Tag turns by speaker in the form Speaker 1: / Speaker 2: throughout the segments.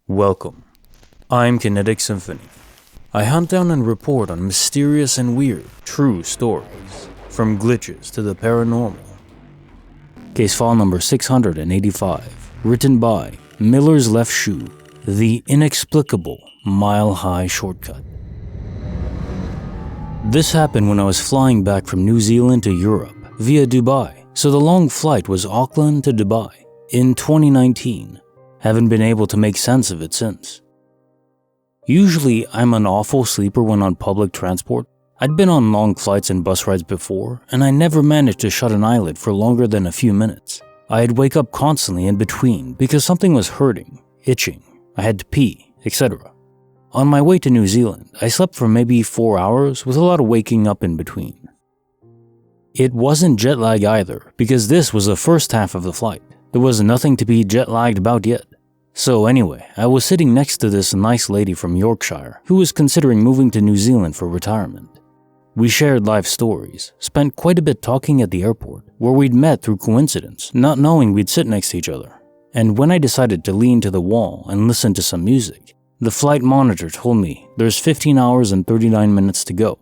Speaker 1: Welcome. I'm Kinetic Symphony. I hunt down and report on mysterious and weird, true stories, from glitches to the paranormal. Case file number 685, written by Miller's Left Shoe, The Inexplicable Mile-High Shortcut. This happened when I was flying back from New Zealand to Europe via Dubai, so the long flight was Auckland to Dubai in 2019. Haven't been able to make sense of it since. Usually, I'm an awful sleeper when on public transport. I'd been on long flights and bus rides before, and I never managed to shut an eyelid for longer than a few minutes. I'd wake up constantly in between because something was hurting, itching, I had to pee, etc. On my way to New Zealand, I slept for maybe 4 hours with a lot of waking up in between. It wasn't jet lag either, because this was the first half of the flight. There was nothing to be jet lagged about yet. So anyway, I was sitting next to this nice lady from Yorkshire who was considering moving to New Zealand for retirement. We shared life stories, spent quite a bit talking at the airport, where we'd met through coincidence, not knowing we'd sit next to each other. And when I decided to lean to the wall and listen to some music, the flight monitor told me there's 15 hours and 39 minutes to go.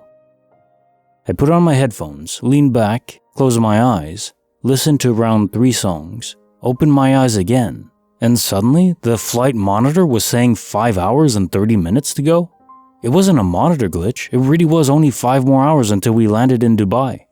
Speaker 1: I put on my headphones, leaned back, closed my eyes, listened to around 3 songs, opened my eyes again, and suddenly the flight monitor was saying 5 hours and 30 minutes to go. It wasn't a monitor glitch, it really was only 5 more hours until we landed in Dubai.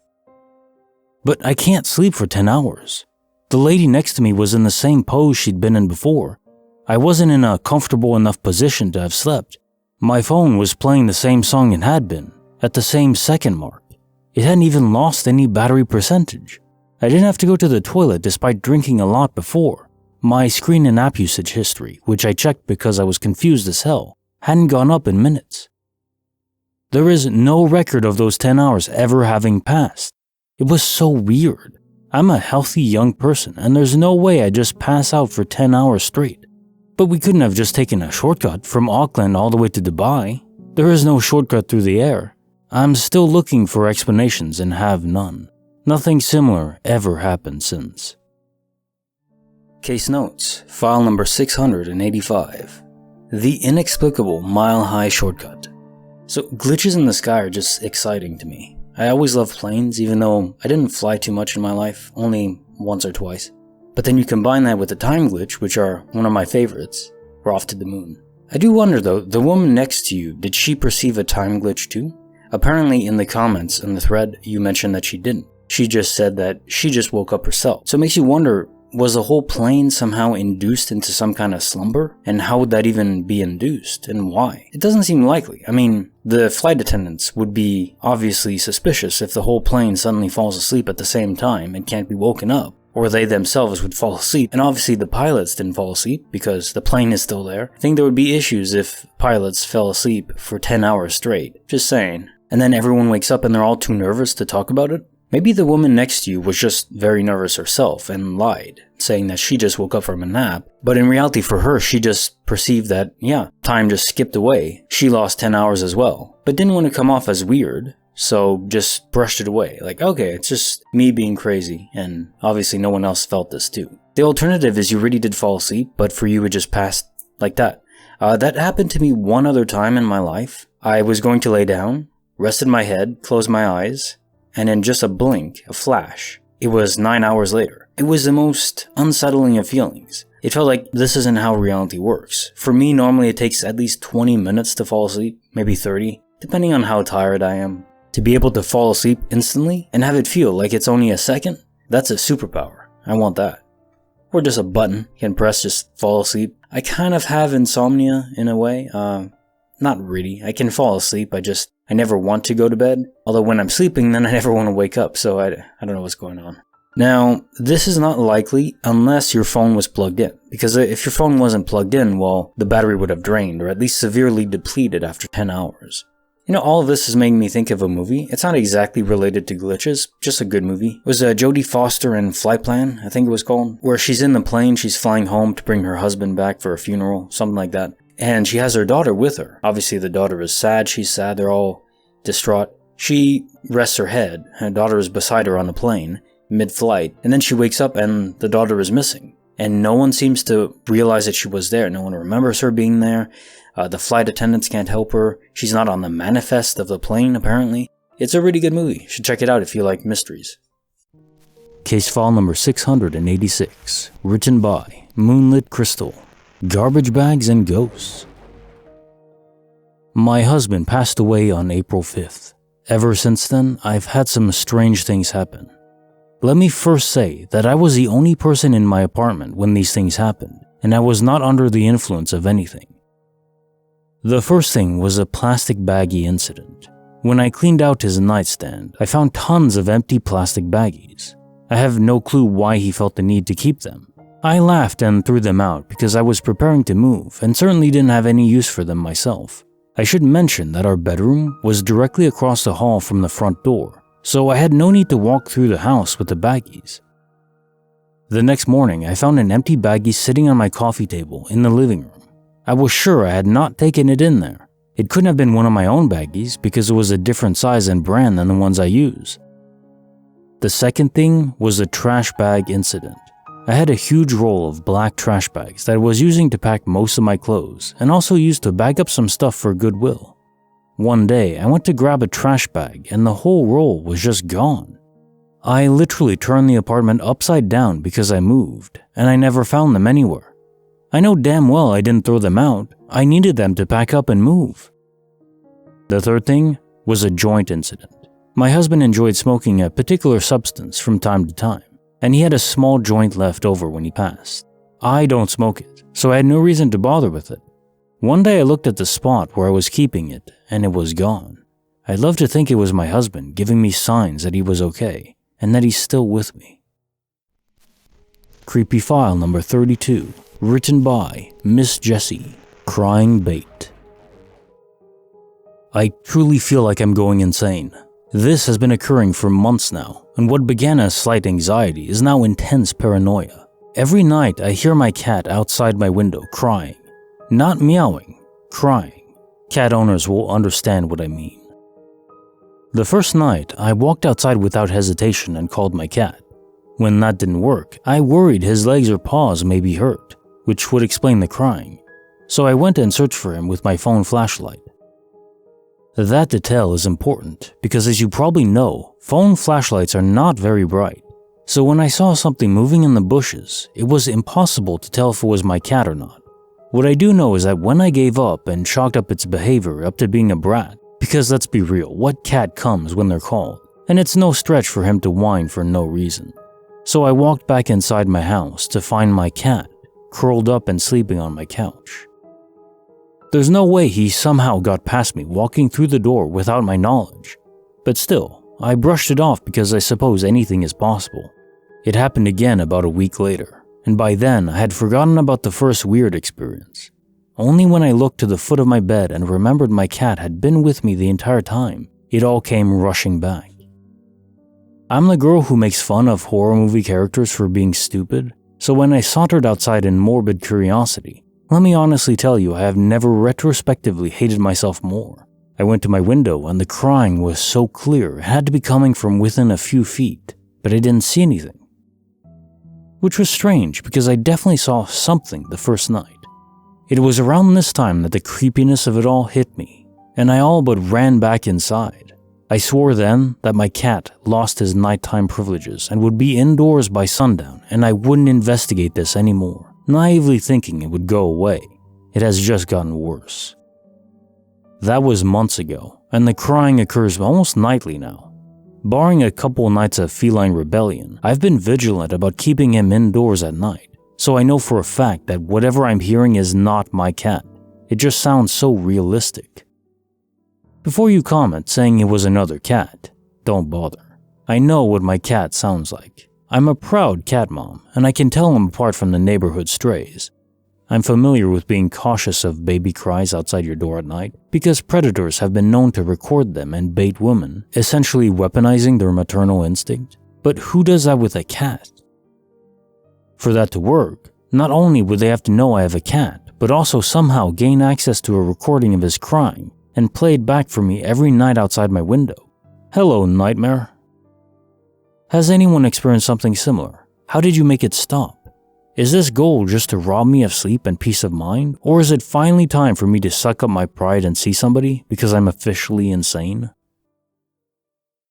Speaker 1: But I can't sleep for 10 hours. The lady next to me was in the same pose she'd been in before. I wasn't in a comfortable enough position to have slept. My phone was playing the same song it had been, at the same second mark. It hadn't even lost any battery percentage. I didn't have to go to the toilet despite drinking a lot before. My screen and app usage history, which I checked because I was confused as hell, hadn't gone up in minutes. There is no record of those 10 hours ever having passed. It was so weird. I'm a healthy young person, and there's no way I'd just pass out for 10 hours straight. But we couldn't have just taken a shortcut from Auckland all the way to Dubai. There is no shortcut through the air. I'm still looking for explanations and have none. Nothing similar ever happened since. Case notes, file number 685. The Inexplicable Mile-High Shortcut. So glitches in the sky are just exciting to me. I always loved planes, even though I didn't fly too much in my life, only once or twice. But then you combine that with the time glitch, which are one of my favorites. We're off to the moon. I do wonder though, the woman next to you, did she perceive a time glitch too? Apparently in the comments in the thread, you mentioned that she didn't. She just said that she just woke up herself. So it makes you wonder, was the whole plane somehow induced into some kind of slumber? And how would that even be induced, and why? It doesn't seem likely. I mean, the flight attendants would be obviously suspicious if the whole plane suddenly falls asleep at the same time and can't be woken up. Or they themselves would fall asleep, and obviously the pilots didn't fall asleep because the plane is still there. I think there would be issues if pilots fell asleep for 10 hours straight. Just saying. And then everyone wakes up and they're all too nervous to talk about it? Maybe the woman next to you was just very nervous herself and lied, saying that she just woke up from a nap, but in reality for her, she just perceived that, yeah, time just skipped away. She lost 10 hours as well, but didn't want to come off as weird, so just brushed it away. Like, okay, it's just me being crazy, and obviously no one else felt this too. The alternative is you really did fall asleep, but for you it just passed like that. That happened to me one other time in my life. I was going to lay down, rested my head, closed my eyes, and in just a blink, a flash, it was 9 hours later. It was the most unsettling of feelings. It felt like this isn't how reality works. For me, normally it takes at least 20 minutes to fall asleep, maybe 30, depending on how tired I am. To be able to fall asleep instantly and have it feel like it's only a second, that's a superpower. I want that. Or just a button you can press, just fall asleep. I kind of have insomnia in a way. Not really. I can fall asleep, I never want to go to bed. Although when I'm sleeping, then I never want to wake up, so I don't know what's going on. Now, this is not likely unless your phone was plugged in. Because if your phone wasn't plugged in, well, the battery would have drained, or at least severely depleted after 10 hours. You know, all of this is making me think of a movie. It's not exactly related to glitches, just a good movie. It was Jodie Foster in Flight Plan, I think it was called, where she's in the plane, she's flying home to bring her husband back for a funeral, something like that. And she has her daughter with her. Obviously the daughter is sad, she's sad, they're all distraught. She rests her head, her daughter is beside her on the plane, mid-flight, and then she wakes up and the daughter is missing. and no one seems to realize that she was there. No one remembers her being there. The flight attendants can't help her. She's not on the manifest of the plane, apparently. It's a really good movie. You should check it out if you like mysteries. Case file number 686, written by MoonLitCrystal, Garbage Bags and Ghosts. My husband passed away on April 5th. Ever since then, I've had some strange things happen. Let me first say that I was the only person in my apartment when these things happened, and I was not under the influence of anything. The first thing was a plastic baggie incident. When I cleaned out his nightstand, I found tons of empty plastic baggies. I have no clue why he felt the need to keep them. I laughed and threw them out because I was preparing to move and certainly didn't have any use for them myself. I should mention that our bedroom was directly across the hall from the front door, so I had no need to walk through the house with the baggies. The next morning, I found an empty baggie sitting on my coffee table in the living room. I was sure I had not taken it in there. It couldn't have been one of my own baggies because it was a different size and brand than the ones I use. The second thing was a trash bag incident. I had a huge roll of black trash bags that I was using to pack most of my clothes and also used to bag up some stuff for Goodwill. One day, I went to grab a trash bag and the whole roll was just gone. I literally turned the apartment upside down because I moved, and I never found them anywhere. I know damn well I didn't throw them out. I needed them to pack up and move. The third thing was a joint incident. My husband enjoyed smoking a particular substance from time to time, and he had a small joint left over when he passed. I don't smoke it, so I had no reason to bother with it. One day I looked at the spot where I was keeping it, and it was gone. I'd love to think it was my husband giving me signs that he was okay, and that he's still with me. Creepy file number 32, written by Miss-Jessi, Crying Bait. I truly feel like I'm going insane. This has been occurring for months now, and what began as slight anxiety is now intense paranoia. Every night I hear my cat outside my window crying. Not meowing, crying. Cat owners will understand what I mean. The first night, I walked outside without hesitation and called my cat. When that didn't work, I worried his legs or paws may be hurt, which would explain the crying. So I went and searched for him with my phone flashlight. That detail is important because, as you probably know, phone flashlights are not very bright. So when I saw something moving in the bushes, it was impossible to tell if it was my cat or not. What I do know is that when I gave up and chalked up its behavior up to being a brat, because let's be real, what cat comes when they're called? And it's no stretch for him to whine for no reason. So I walked back inside my house to find my cat, curled up and sleeping on my couch. There's no way he somehow got past me walking through the door without my knowledge. But still, I brushed it off because I suppose anything is possible. It happened again about a week later, and by then I had forgotten about the first weird experience. Only when I looked to the foot of my bed and remembered my cat had been with me the entire time, it all came rushing back. I'm the girl who makes fun of horror movie characters for being stupid, so when I sauntered outside in morbid curiosity, let me honestly tell you I have never retrospectively hated myself more. I went to my window and the crying was so clear it had to be coming from within a few feet, but I didn't see anything. Which was strange because I definitely saw something the first night. It was around this time that the creepiness of it all hit me, and I all but ran back inside. I swore then that my cat lost his nighttime privileges and would be indoors by sundown, and I wouldn't investigate this anymore, naively thinking it would go away. It has just gotten worse. That was months ago, and the crying occurs almost nightly now. Barring a couple nights of feline rebellion, I've been vigilant about keeping him indoors at night, so I know for a fact that whatever I'm hearing is not my cat. It just sounds so realistic. Before you comment saying it was another cat, don't bother. I know what my cat sounds like. I'm a proud cat mom, and I can tell them apart from the neighborhood strays. I'm familiar with being cautious of baby cries outside your door at night because predators have been known to record them and bait women, essentially weaponizing their maternal instinct. But who does that with a cat? For that to work, not only would they have to know I have a cat, but also somehow gain access to a recording of his crying and play it back for me every night outside my window. Hello, nightmare. Has anyone experienced something similar? How did you make it stop? Is this goal just to rob me of sleep and peace of mind? Or is it finally time for me to suck up my pride and see somebody because I'm officially insane?